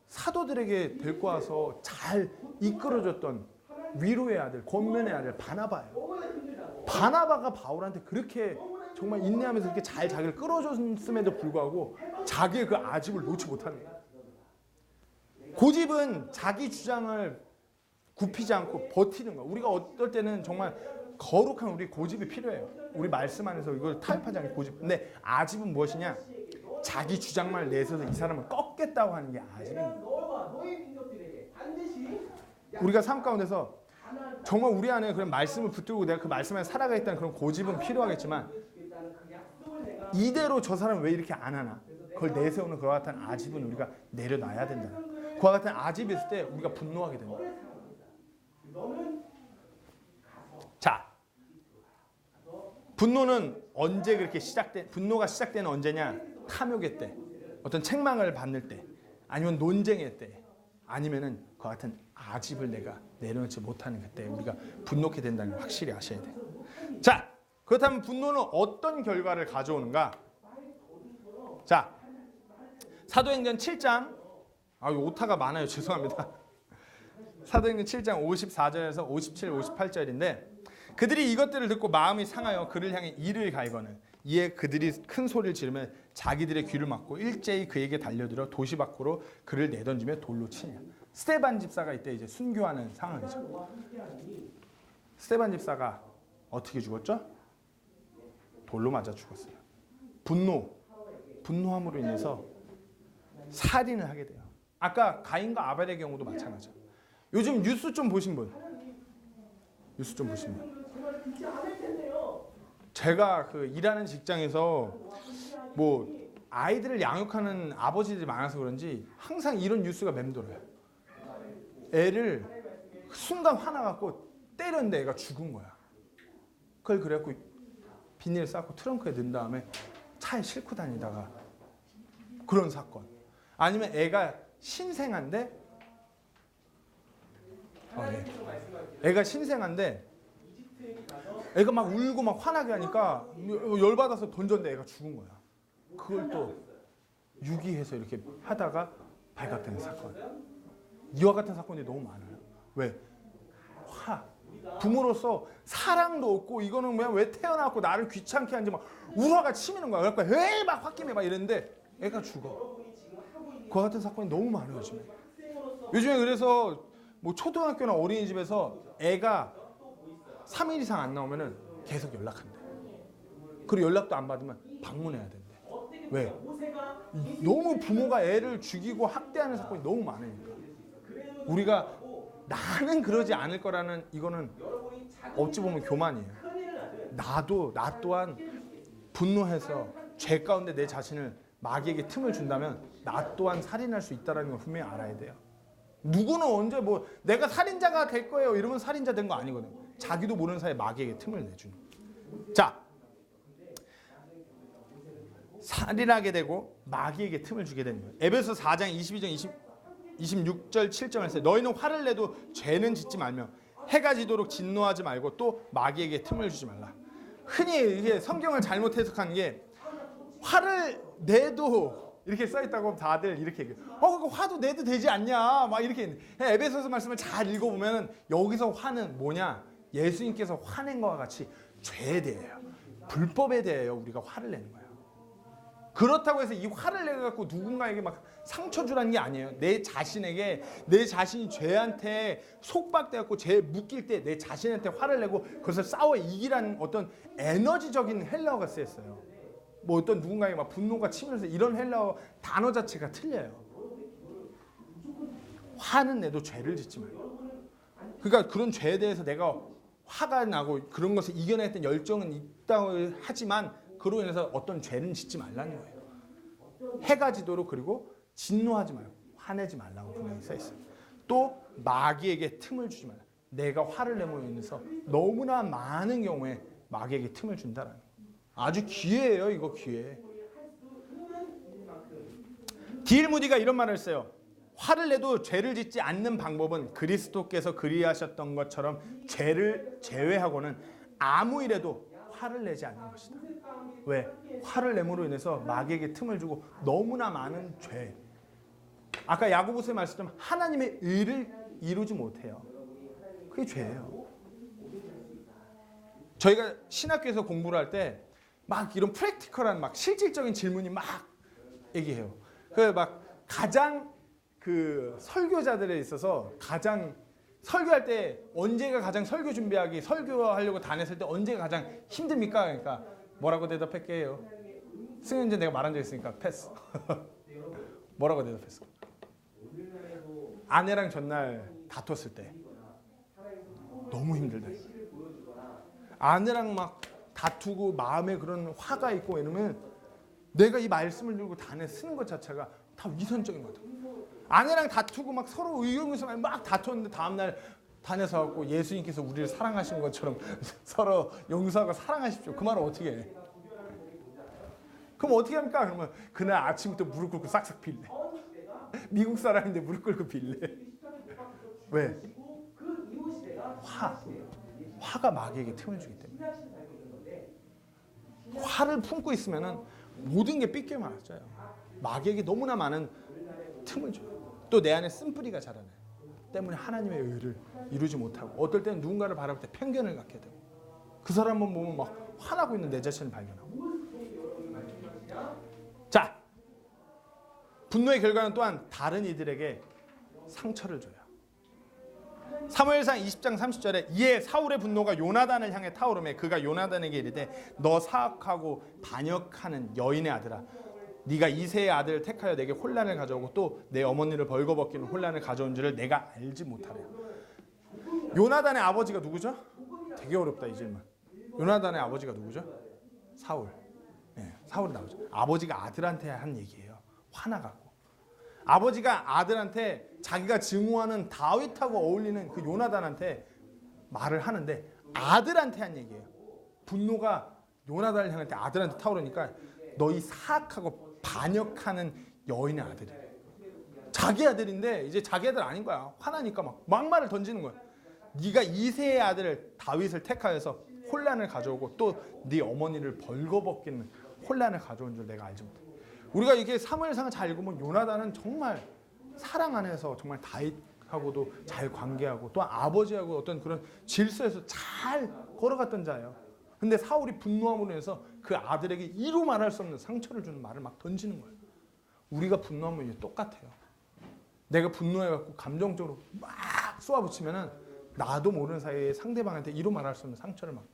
A: 사도들에게 데리고 와서 잘 이끌어줬던 위로의 아들, 권면의 아들 바나바예요. 바나바가 바울한테 그렇게 정말 인내하면서 이렇게 잘 자기를 끌어줬음에도 불구하고 자기의 그 아집을 놓지 못하는 거예요. 고집은 자기 주장을 굽히지 않고 버티는 거예요. 우리가 어떨 때는 정말 거룩한 우리 고집이 필요해요. 우리 말씀 안에서 이걸 타협하지 않게 고집. 근데 아집은 무엇이냐? 자기 주장만 내서서 이 사람을 꺾겠다고 하는 게 아집입니다. 우리가 삶 가운데서 정말 우리 안에 그런 말씀을 붙들고 내가 그 말씀 안에 살아가겠다는 그런 고집은 필요하겠지만 이대로 저 사람 왜 이렇게 안 하나? 그걸 내세우는 그와 같은 아집은 우리가 내려놔야 된다. 그와 같은 아집이 있을 때 우리가 분노하게 된다. 자, 분노는 언제 그렇게 분노가 시작되는 언제냐? 탐욕의 때, 어떤 책망을 받을 때, 아니면 논쟁의 때, 아니면은 그와 같은 아집을 내가 내려놓지 못하는 그때 우리가 분노케 된다는 걸 확실히 아셔야 돼요. 자, 그렇다면 분노는 어떤 결과를 가져오는가? 자, 사도행전 7장, 오타가 많아요. 죄송합니다. 사도행전 7장 54절에서 57, 58절인데 그들이 이것들을 듣고 마음이 상하여 그를 향해 이를 갈거늘 이에 그들이 큰 소리를 지르며 자기들의 귀를 막고 일제히 그에게 달려들어 도시 밖으로 그를 내던지며 돌로 치냐. 스데반 집사가 이때 이제 순교하는 상황이죠. 스데반 집사가 어떻게 죽었죠? 돌로 맞아 죽었어요. 분노함으로 인해서 살인을 하게 돼요. 아까 가인과 아벨의 경우도 마찬가지죠. 요즘 뉴스 좀 보신 분? 제가 그 일하는 직장에서 뭐 아이들을 양육하는 아버지들이 많아서 그런지 항상 이런 뉴스가 맴돌아요. 애를 순간 화나갖고 때렸는데 애가 죽은 거야. 그걸 그래갖고 비닐 싸고 트렁크에 넣은 다음에 차에 싣고 다니다가 그런 사건. 아니면 애가 신생한데 애가 신생한데 애가 막 울고 막 화나게 하니까 열받아서 던졌는데 애가 죽은 거야. 그걸 또 유기해서 이렇게 하다가 발각되는 사건. 이와 같은 사건이 너무 많아요. 왜? 부모로서 사랑도 없고 이거는 그냥 왜 태어나고 나를 귀찮게 하는지 막 우라가 치미는 거야. 그러니까 에이 막 홧김에 막 이랬는데 애가 죽어. 그와 같은 사건이 너무 많아요 요즘에. 요즘에 그래서 뭐 초등학교나 어린이집에서 애가 3일 이상 안 나오면은 계속 연락한대. 그리고 연락도 안 받으면 방문해야 된대. 왜? 너무 부모가 애를 죽이고 학대하는 사건이 너무 많으니까. 우리가 나는 그러지 않을 거라는 이거는 어찌 보면 교만이에요. 나 또한 분노해서 죄 가운데 내 자신을 마귀에게 틈을 준다면 나 또한 살인할 수 있다는 걸 분명히 알아야 돼요. 누구는 언제 뭐 내가 살인자가 될 거예요 이러면 살인자 된 거 아니거든. 자기도 모르는 사이에 마귀에게 틈을 내주는. 자, 살인하게 되고 마귀에게 틈을 주게 되는 거예요. 에베소 4장 22절 26절 7절 말씀. 너희는 화를 내도 죄는 짓지 말며 해가 지도록 진노하지 말고 또 마귀에게 틈을 주지 말라. 흔히 이게 성경을 잘못 해석한 게 화를 내도 이렇게 써 있다고 다들 이렇게 얘기해요. 그거 화도 내도 되지 않냐? 막 이렇게. 에베소서 말씀을 잘 읽어보면 여기서 화는 뭐냐? 예수님께서 화낸 것과 같이 죄에 대해요. 불법에 대해요. 우리가 화를 내는 거예요. 그렇다고 해서 이 화를 내갖고 누군가에게 막 상처 주라는 게 아니에요. 내 자신에게 내 자신이 죄한테 속박돼갖고 죄에 묶일 때 내 자신한테 화를 내고 그것을 싸워 이기라는 어떤 에너지적인 헬라어가 쓰였어요. 뭐 어떤 누군가에게 막 분노가 치밀어서 이런 헬라어 단어 자체가 틀려요. 화는 내도 죄를 짓지 말고. 그러니까 그런 죄에 대해서 내가 화가 나고 그런 것을 이겨냈던 열정은 있다고 하지만 그로 인해서 어떤 죄는 짓지 말라는 거예요. 해가 지도록 그리고 진노하지 말고 화내지 말라고 분명히 써 있어요. 또 마귀에게 틈을 주지 말라. 내가 화를 내므로 인해서 너무나 많은 경우에 마귀에게 틈을 준다라는 거예요. 아주 기회예요. 이거 기회. D.L. 무디가 이런 말을 했어요. 화를 내도 죄를 짓지 않는 방법은 그리스도께서 그리하셨던 것처럼 죄를 제외하고는 아무 일에도 화를 내지 않는 것이다. 왜? 화를 내므로 인해서 마귀에게 틈을 주고 너무나 많은 죄. 아까 야고보서의 말씀처럼 하나님의 의를 이루지 못해요. 그게 죄예요. 저희가 신학교에서 공부를 할 때 막 이런 프랙티컬한 막 실질적인 질문이 막 얘기해요. 그 막 가장 그 설교자들에 있어서 가장 설교할 때 언제가 가장 설교 준비하기 설교하려고 다녔을 때 언제가 가장 힘듭니까? 그러니까 뭐라고 대답할게요? 승현이 내가 말한 적 있으니까 패스. 뭐라고 대답했어? 아내랑 전날 다퉜을 때 너무 힘들다. 아내랑 막 다투고 마음에 그런 화가 있고 이러면 내가 이 말씀을 들고 단에 쓰는 것 자체가 다 위선적인 것 같아요. 아내랑 다투고 막 서로 의견에서 막 다투었는데 다음날 단에서 갖고 예수님께서 우리를 사랑하신 것처럼 서로 용서하고 사랑하십시오. 그 말은 어떻게 해? 그럼 어떻게 합니까? 그러면 그날 아침부터 무릎 꿇고 싹싹 빌래. 미국 사람인데 무릎 꿇고 빌래. 왜? 화가 마귀에게 틈을 주기 때문에. 화를 품고 있으면은 모든 게 삐껴 맞아요. 마귀에게 너무나 많은 틈을 줘요. 또 내 안에 쓴뿌리가 자라나요. 때문에 하나님의 의를 이루지 못하고 어떨 때는 누군가를 바라볼 때 편견을 갖게 되고 그 사람만 보면 막 화나고 있는 내 자신을 발견하고. 자, 분노의 결과는 또한 다른 이들에게 상처를 줘요. 사무엘상 20장 30절에 이에 사울의 분노가 요나단을 향해 타오르매 그가 요나단에게 이르되 너 사악하고 반역하는 여인의 아들아 네가 이새의 아들을 택하여 내게 혼란을 가져오고 또 내 어머니를 벌거벗기는 혼란을 가져온 줄을 내가 알지 못하랴. 요나단의 아버지가 누구죠? 되게 어렵다 이 질문. 요나단의 아버지가 누구죠? 사울. 네, 사울이 나오죠. 아버지가 아들한테 한 얘기예요. 화나갖고. 아버지가 아들한테 자기가 증오하는 다윗하고 어울리는 그 요나단한테 말을 하는데 아들한테 한 얘기예요. 분노가 요나단을 향할 때 아들한테 타오르니까 너희 사악하고 반역하는 여인의 아들이에요. 자기 아들인데 이제 자기 아들 아닌 거야. 화나니까 막 막말을 던지는 거야. 네가 이새의 아들을 다윗을 택하여서 혼란을 가져오고 또 네 어머니를 벌거벗기는 혼란을 가져온 줄 내가 알지 못해. 우리가 이게 사무엘상을 잘 읽으면 요나단은 정말 사랑 안에서 정말 다윗하고도 잘 관계하고 또 아버지하고 어떤 그런 질서에서 잘 걸어갔던 자예요. 근데 사울이 분노함으로 인해서 그 아들에게 이루 말할 수 없는 상처를 주는 말을 막 던지는 거예요. 우리가 분노하면 이게 똑같아요. 내가 분노해갖고 감정적으로 막 쏘아붙이면은 나도 모르는 사이에 상대방한테 이루 말할 수 없는 상처를 막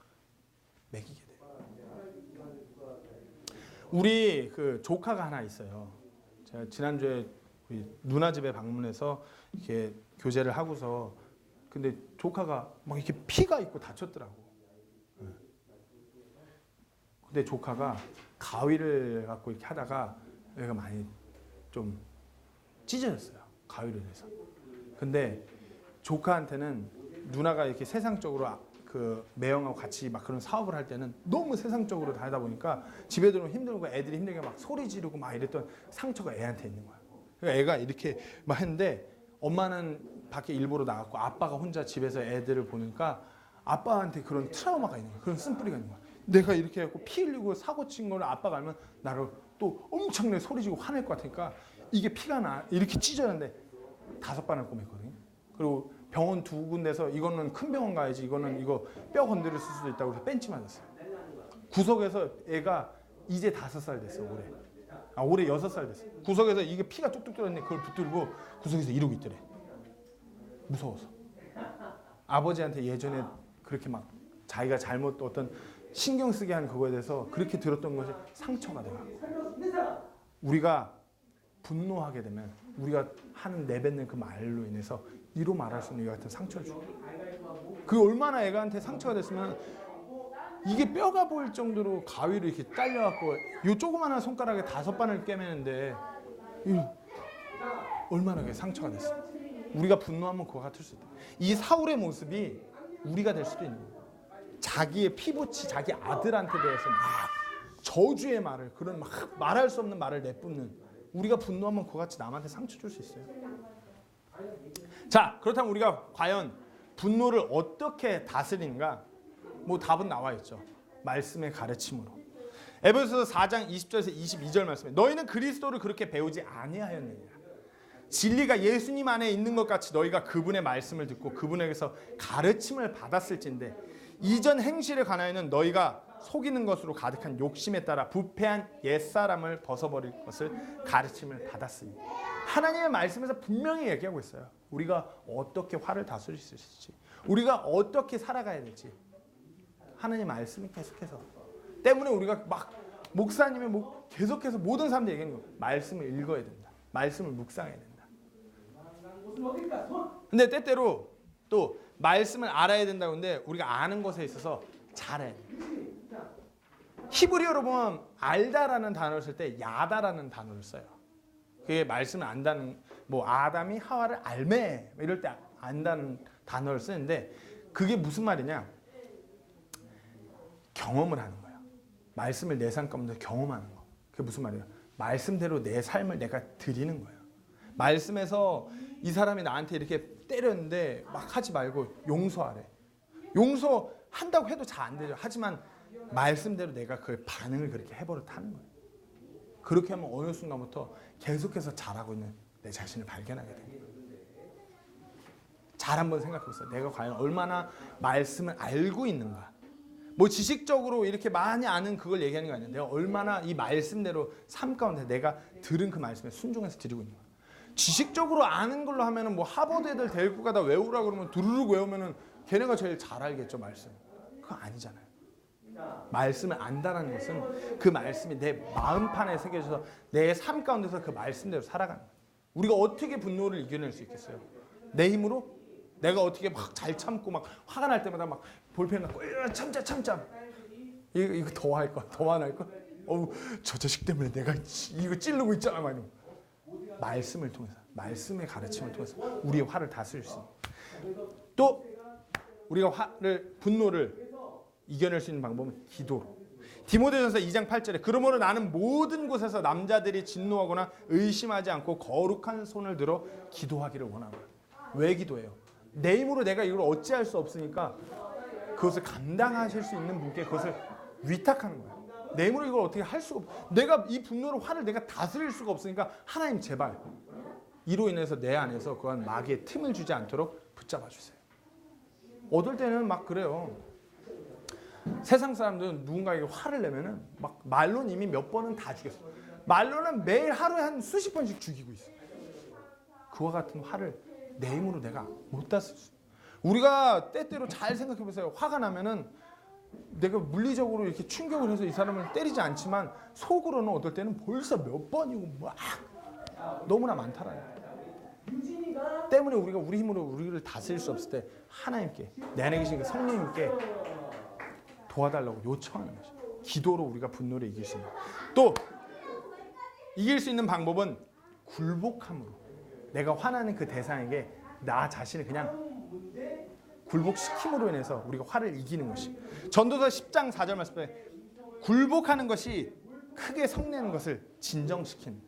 A: 매기게 돼요. 우리 그 조카가 하나 있어요. 제가 지난주에 우리 누나 집에 방문해서 이렇게 교제를 하고서 근데 조카가 막 이렇게 피가 있고 다쳤더라고. 근데 조카가 가위를 갖고 이렇게 하다가 얘가 많이 좀 찢어졌어요. 가위로 인해서. 근데 조카한테는 누나가 이렇게 세상적으로 그 매형하고 같이 막 그런 사업을 할 때는 너무 세상적으로 다니다 보니까 집에 들어오면 힘들고 애들이 힘들게 막 소리 지르고 막 이랬던 상처가 애한테 있는 거야. 그러니까 애가 이렇게 막 했는데 엄마는 밖에 일부러 나갔고 아빠가 혼자 집에서 애들을 보니까 아빠한테 그런 트라우마가 있는 거야. 그런 쓴뿌리가 있는 거야. 내가 이렇게 해갖고 피 흘리고 사고 친 거를 아빠가 알면 나를 또 엄청나게 소리 지르고 화낼 것 같으니까 이게 피가 나 이렇게 찢어졌는데 5번을 꼬맸거든요. 그리고 병원 2군데서 이거는 큰 병원 가야지 이거는 이거 뼈 건드릴 수도 있다고 해서 벤치 맞았어요. 구석에서 애가 이제 5살 됐어 올해. 올해 6살 됐어. 구석에서 이게 피가 뚝뚝 떨어졌는데 그걸 붙들고 구석에서 이러고 있더래. 무서워서. 아버지한테 예전에 그렇게 막 자기가 잘못 어떤 신경 쓰게 한 그거에 대해서 그렇게 들었던 것이 상처가 돼요. 우리가 분노하게 되면 우리가 하는 내뱉는 그 말로 인해서 이로 말할 수 있는 이 같은 상처를 주고 그 얼마나 애가한테 상처가 됐으면 이게 뼈가 보일 정도로 가위로 이렇게 딸려갖고 요 조그마한 손가락에 5번을 꿰매는데 얼마나 그게 상처가 됐어. 우리가 분노하면 그와 같을 수 있다. 이 사울의 모습이 우리가 될 수도 있는 거예요. 자기의 피부치 자기 아들한테 대해서 막 저주의 말을 그런 막 말할 수 없는 말을 내뿜는 우리가 분노하면 그와 같이 남한테 상처 줄 수 있어요. 자, 그렇다면 우리가 과연 분노를 어떻게 다스리는가? 뭐 답은 나와 있죠. 말씀의 가르침으로. 에베소서 4장 20절에서 22절 말씀에 너희는 그리스도를 그렇게 배우지 아니하였느냐. 진리가 예수님 안에 있는 것 같이 너희가 그분의 말씀을 듣고 그분에게서 가르침을 받았을진데 이전 행실에 관하여는 너희가 속이는 것으로 가득한 욕심에 따라 부패한 옛사람을 벗어버릴 것을 가르침을 받았으니 하나님의 말씀에서 분명히 얘기하고 있어요. 우리가 어떻게 화를 다스릴 수 있을지 우리가 어떻게 살아가야 될지 하나님의 말씀이 계속해서 때문에 우리가 막 목사님이 뭐 계속해서 모든 사람들이 얘기하는 거예요. 말씀을 읽어야 된다. 말씀을 묵상해야 된다. 근데 때때로 또 말씀을 알아야 된다고 하는데 우리가 아는 것에 있어서 잘해야 돼요. 히브리어로 보면 알다라는 단어를 쓸 때 야다라는 단어를 써요. 그게 말씀을 안다는 뭐 아담이 하와를 알매 이럴 때 안다는 단어를 쓰는데 그게 무슨 말이냐? 경험을 하는 거예요. 말씀을 내 삶 가운데 경험하는 거. 그게 무슨 말이에요? 말씀대로 내 삶을 내가 드리는 거예요. 말씀에서 이 사람이 나한테 이렇게 때렸는데 막 하지 말고 용서하래. 용서한다고 해도 잘 안 되죠. 하지만 말씀대로 내가 그 반응을 그렇게 해버릇하는 거예요. 그렇게 하면 어느 순간부터 계속해서 잘하고 있는 내 자신을 발견하게 됩니다. 잘 한번 생각해 보세요. 내가 과연 얼마나 말씀을 알고 있는가. 뭐 지식적으로 이렇게 많이 아는 그걸 얘기하는 거 아니에요. 내가 얼마나 이 말씀대로 삶 가운데 내가 들은 그 말씀에 순종해서 드리고 있는 거야. 지식적으로 아는 걸로 하면은 뭐 하버드 애들 데리고 가다 외우라 그러면 두루룩 외우면은 걔네가 제일 잘 알겠죠, 말씀. 그거 아니잖아요. 말씀을 안다라는 것은 그 말씀이 내 마음판에 새겨져서 내 삶 가운데서 그 말씀대로 살아가는 거예요. 우리가 어떻게 분노를 이겨낼 수 있겠어요? 내 힘으로? 내가 어떻게 막 잘 참고 막 화가 날 때마다 막 볼펜 갖고 참자. 이거 더 할 거, 더 안 할 거. 저 자식 때문에 내가 이거 찌르고 있잖아, 막 이러고. 말씀을 통해서, 말씀의 가르침을 통해서 우리의 화를 다스릴 수 있는. 또 우리가 분노를 이겨낼 수 있는 방법은 기도로. 디모데전서 2장 8절에 그러므로 나는 모든 곳에서 남자들이 진노하거나 의심하지 않고 거룩한 손을 들어 기도하기를 원합니다. 왜 기도해요? 내 힘으로 내가 이걸 어찌할 수 없으니까 그것을 감당하실 수 있는 분께 그것을 위탁하는 거예요. 내 힘으로 이걸 어떻게 할 수가 없어. 내가 이 분노를, 화를 내가 다스릴 수가 없으니까 하나님 제발 이로 인해서 내 안에서 그한 마귀의 틈을 주지 않도록 붙잡아 주세요. 어떨 때는 막 그래요. 세상 사람들은 누군가에게 화를 내면은 막 말로는 이미 몇 번은 다 죽였어. 말로는 매일 하루에 한 수십 번씩 죽이고 있어. 그와 같은 화를 내 힘으로 내가 못 다스릴 수. 우리가 때때로 잘 생각해 보세요. 화가 나면은 내가 물리적으로 이렇게 충격을 해서 이 사람을 때리지 않지만 속으로는 어떨 때는 벌써 몇 번이고 막 너무나 많다라는. 때문에 우리가 우리 힘으로 우리를 다스릴 수 없을 때 하나님께, 내 안에 계신 그 성령님께 도와달라고 요청하는 거죠. 기도로 우리가 분노를 이길 수 있는. 또 이길 수 있는 방법은 굴복함으로. 내가 화나는 그 대상에게 나 자신을 그냥 굴복시킴으로 인해서 우리가 화를 이기는 것이. 전도서 10장 4절 말씀에 굴복하는 것이 크게 성내는 것을 진정시키는.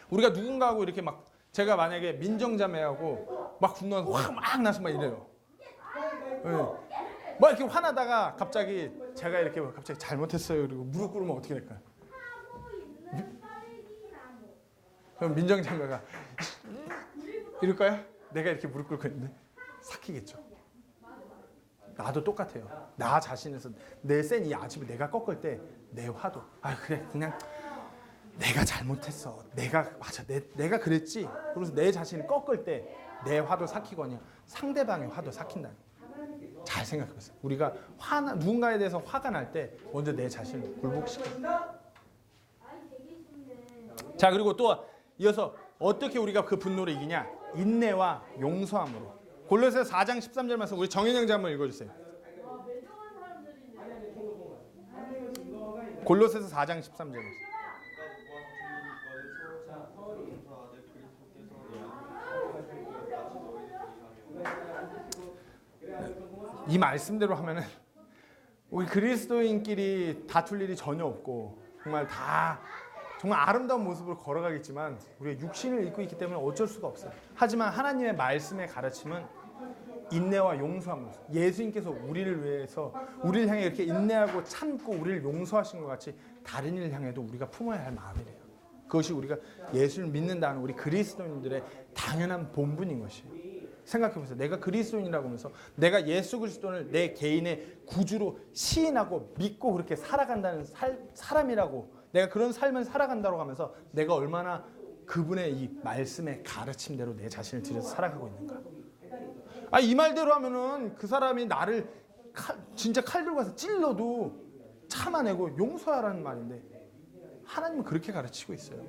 A: 우리가 누군가하고 이렇게 막, 제가 만약에 민정자매하고 막 분노가 확 막 나서 막 이래요. 네. 막 이렇게 화나다가 갑자기 제가 이렇게 갑자기 잘못했어요 그리고 무릎 꿇으면 어떻게 될까요? 그럼 민정자매가 이럴까요? 내가 이렇게 무릎 꿇고 있는데 삭히겠죠. 나도 똑같아요. 나 자신에서 내 센 이 아집을 내가 꺾을 때 내 화도 그래 그냥 내가 잘못했어. 맞아. 내가 그랬지. 그래서 내 자신을 꺾을 때 내 화도 삭히거나 상대방의 화도 삭힌다는. 잘 생각해보세요. 우리가 누군가에 대해서 화가 날 때 먼저 내 자신을 굴복시켜. 자, 그리고 또 이어서 어떻게 우리가 그 분노를 이기냐? 인내와 용서함으로. 골로새서 4장 13절 말씀 우리 정현영 자 한번 읽어주세요. 골로새서 4장 13절 말씀. 이 말씀대로 하면은 우리 그리스도인끼리 다툴 일이 전혀 없고 정말 아름다운 모습으로 걸어가겠지만 우리가 육신을 입고 있기 때문에 어쩔 수가 없어요. 하지만 하나님의 말씀의 가르침은 인내와 용서함으로 예수님께서 우리를 위해서 우리를 향해 이렇게 인내하고 참고 우리를 용서하신 것 같이 다른 이를 향해도 우리가 품어야 할 마음이래요. 그것이 우리가 예수를 믿는다는 우리 그리스도인들의 당연한 본분인 것이에요. 생각해보세요. 내가 그리스도인이라고 하면서 내가 예수 그리스도를 내 개인의 구주로 시인하고 믿고 그렇게 살아간다는 사람이라고 내가 그런 삶을 살아간다고 하면서 내가 얼마나 그분의 이 말씀의 가르침대로 내 자신을 들여서 살아가고 있는가. 이 말대로 하면은 그 사람이 나를 진짜 칼 들고 가서 찔러도 참아내고 용서하라는 말인데 하나님은 그렇게 가르치고 있어요.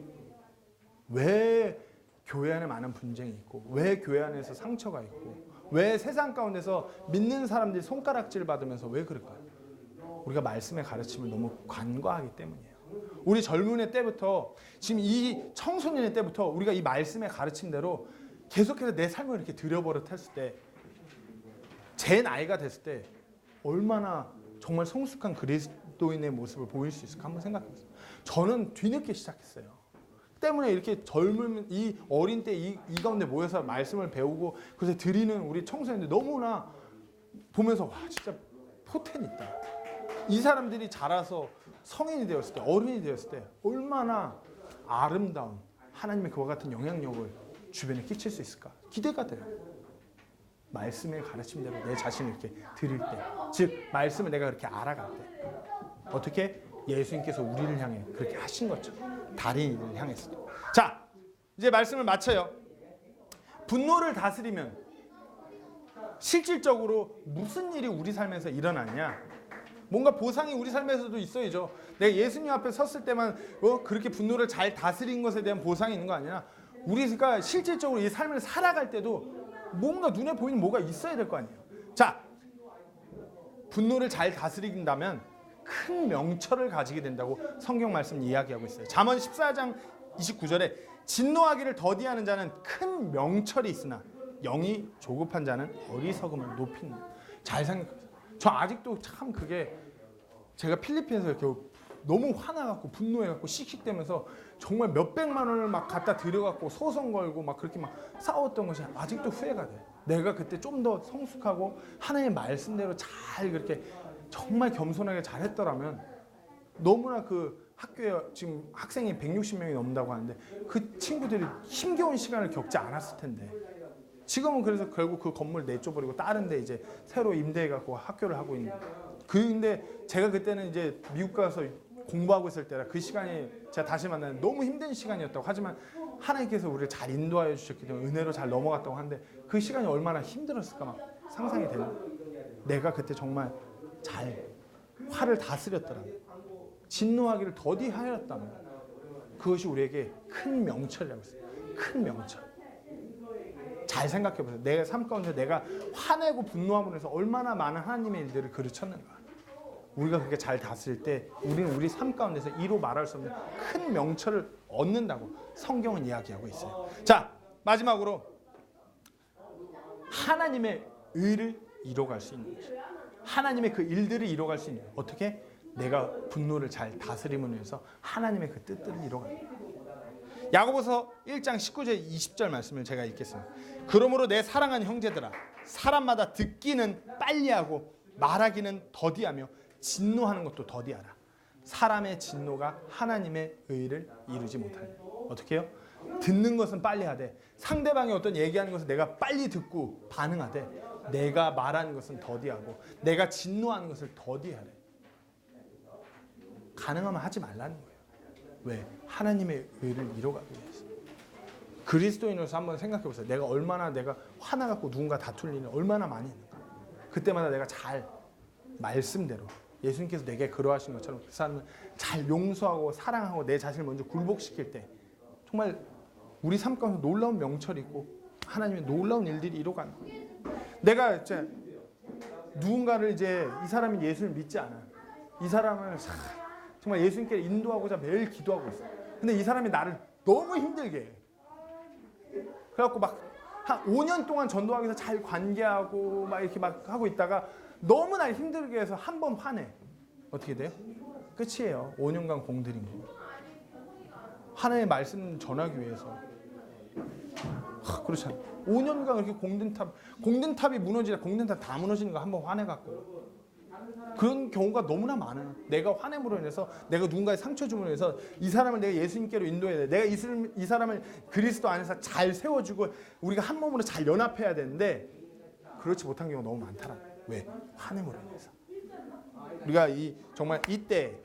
A: 왜 교회 안에 많은 분쟁이 있고 왜 교회 안에서 상처가 있고 왜 세상 가운데서 믿는 사람들이 손가락질을 받으면서 왜 그럴까요? 우리가 말씀의 가르침을 너무 간과하기 때문이에요. 우리 젊은이 때부터 지금 이 청소년의 때부터 우리가 이 말씀의 가르침대로 계속해서 내 삶을 이렇게 들여버릇했을 때 제 나이가 됐을 때 얼마나 정말 성숙한 그리스도인의 모습을 보일 수 있을까 한번 생각해보세요. 저는 뒤늦게 시작했어요. 때문에 이렇게 젊은 이 어린 때 이 가운데 모여서 말씀을 배우고 그래서 드리는 우리 청소년들 너무나 보면서 와 진짜 포텐 있다. 이 사람들이 자라서 성인이 되었을 때 어른이 되었을 때 얼마나 아름다운 하나님의 그와 같은 영향력을 주변에 끼칠 수 있을까 기대가 돼요. 말씀의 가르침대로 내 자신을 이렇게 드릴 때, 즉 말씀을 내가 그렇게 알아갈 때 어떻게 예수님께서 우리를 향해 그렇게 하신 것처럼 다른 이들을 향해서. 자, 이제 말씀을 마쳐요. 분노를 다스리면 실질적으로 무슨 일이 우리 삶에서 일어나냐? 뭔가 보상이 우리 삶에서도 있어야죠. 내가 예수님 앞에 섰을 때만 그렇게 분노를 잘 다스린 것에 대한 보상이 있는 거 아니라 우리가 실질적으로 이 삶을 살아갈 때도 뭔가 눈에 보이는 뭐가 있어야 될 거 아니에요. 자, 분노를 잘 다스린다면 큰 명철을 가지게 된다고 성경 말씀 이야기하고 있어요. 잠언 14장 29절에 진노하기를 더디하는 자는 큰 명철이 있으나 영이 조급한 자는 어리석음을 높이는. 잘 생각해보세요. 저 아직도 참 그게 제가 필리핀에서 이렇게 너무 화나갖고 분노해갖고 씩씩대면서 정말 몇백만 원을 막 갖다 들여갖고 소송 걸고 막 그렇게 막 싸웠던 것이 아직도 후회가 돼. 내가 그때 좀 더 성숙하고 하나님의 말씀대로 잘 그렇게 정말 겸손하게 잘했더라면 너무나 그 학교에 지금 학생이 160명이 넘는다고 하는데 그 친구들이 힘겨운 시간을 겪지 않았을 텐데 지금은 그래서 결국 그 건물 내줘버리고 다른 데 이제 새로 임대해갖고 학교를 하고 있는. 근데 제가 그때는 이제 미국 가서 공부하고 있을 때라 그 시간이 제가 다시 만나는 너무 힘든 시간이었다고 하지만 하나님께서 우리를 잘 인도하여 주셨기 때문에 은혜로 잘 넘어갔다고 하는데 그 시간이 얼마나 힘들었을까 막 상상이 되는. 내가 그때 정말 잘 화를 다스렸더라면 진노하기를 더디하였다면 그것이 우리에게 큰 명철이라고 했어요. 큰 명철. 잘 생각해 보세요. 내 삶 가운데 내가 화내고 분노함으로 해서 얼마나 많은 하나님의 일들을 그르쳤는가. 우리가 그렇게 잘 다스릴 때 우리는 우리 삶 가운데서 이로 말할 수 없는 큰 명철을 얻는다고 성경은 이야기하고 있어요. 자, 마지막으로 하나님의 의를 이뤄갈 수 있는 것이, 하나님의 그 일들을 이뤄갈 수 있는 것. 어떻게? 내가 분노를 잘 다스림으로 해서 하나님의 그 뜻들을 이뤄가는 거예요. 야고보서 1장 19절 20절 말씀을 제가 읽겠습니다. 그러므로 내 사랑하는 형제들아, 사람마다 듣기는 빨리하고 말하기는 더디하며 진노하는 것도 더디하라. 사람의 진노가 하나님의 의를 이루지 못하니. 어떻게 해요? 듣는 것은 빨리 하되 상대방이 어떤 얘기하는 것을 내가 빨리 듣고 반응하되 내가 말하는 것은 더디하고 내가 진노하는 것을 더디하래. 가능하면 하지 말라는 거예요. 왜? 하나님의 의를 이뤄가기 위해서. 그리스도인으로서 한번 생각해 보세요. 내가 얼마나 내가 화나갖고 누군가 다툴 일이 얼마나 많이 있는가. 그때마다 내가 잘 말씀대로 예수님께서 내게 그러하신 것처럼 그 사람을 잘 용서하고 사랑하고 내 자신을 먼저 굴복시킬 때 정말 우리 삶 가운데 놀라운 명철이 있고 하나님의 놀라운 일들이 이뤄가는 거예요. 내가 이제 누군가를 이제 이 사람이 예수를 믿지 않아. 이 사람을 정말 예수님께 인도하고자 매일 기도하고 있어. 근데 이 사람이 나를 너무 힘들게 해. 그래갖고 막 한 5년 동안 전도하기 위해서 잘 관계하고 막 이렇게 막 하고 있다가 너무 날 힘들게 해서 한 번 화내. 어떻게 돼요? 끝이에요. 5년간 공들인 거. 하나님의 말씀 전하기 위해서. 그렇잖아. 5년간 그렇게 공든탑이 무너지다. 공든탑 다 무너지는 거 한 번 화내갖고. 그런 경우가 너무나 많아요. 내가 화냄으로 인해서 내가 누군가에 상처 줌으로 인해서 이 사람을 내가 예수님께로 인도해야 돼. 내가 이 사람을 그리스도 안에서 잘 세워주고 우리가 한 몸으로 잘 연합해야 되는데 그렇지 못한 경우가 너무 많더라고요. 왜? 화냄으로 인해서. 우리가 정말 이때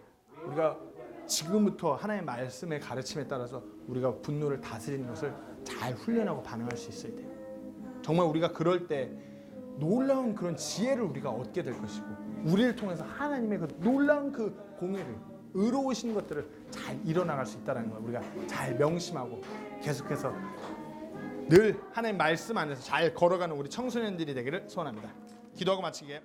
A: 우리가 지금부터 하나님의 말씀의 가르침에 따라서 우리가 분노를 다스리는 것을 잘 훈련하고 반응할 수 있어야 돼요. 정말 우리가 그럴 때 놀라운 그런 지혜를 우리가 얻게 될 것이고 우리를 통해서 하나님의 그 놀라운 그 공의를 의로우신 것들을 잘 이뤄나갈 수 있다는 걸 우리가 잘 명심하고 계속해서 늘 하나님 말씀 안에서 잘 걸어가는 우리 청소년들이 되기를 소원합니다. 기도하고 마치게.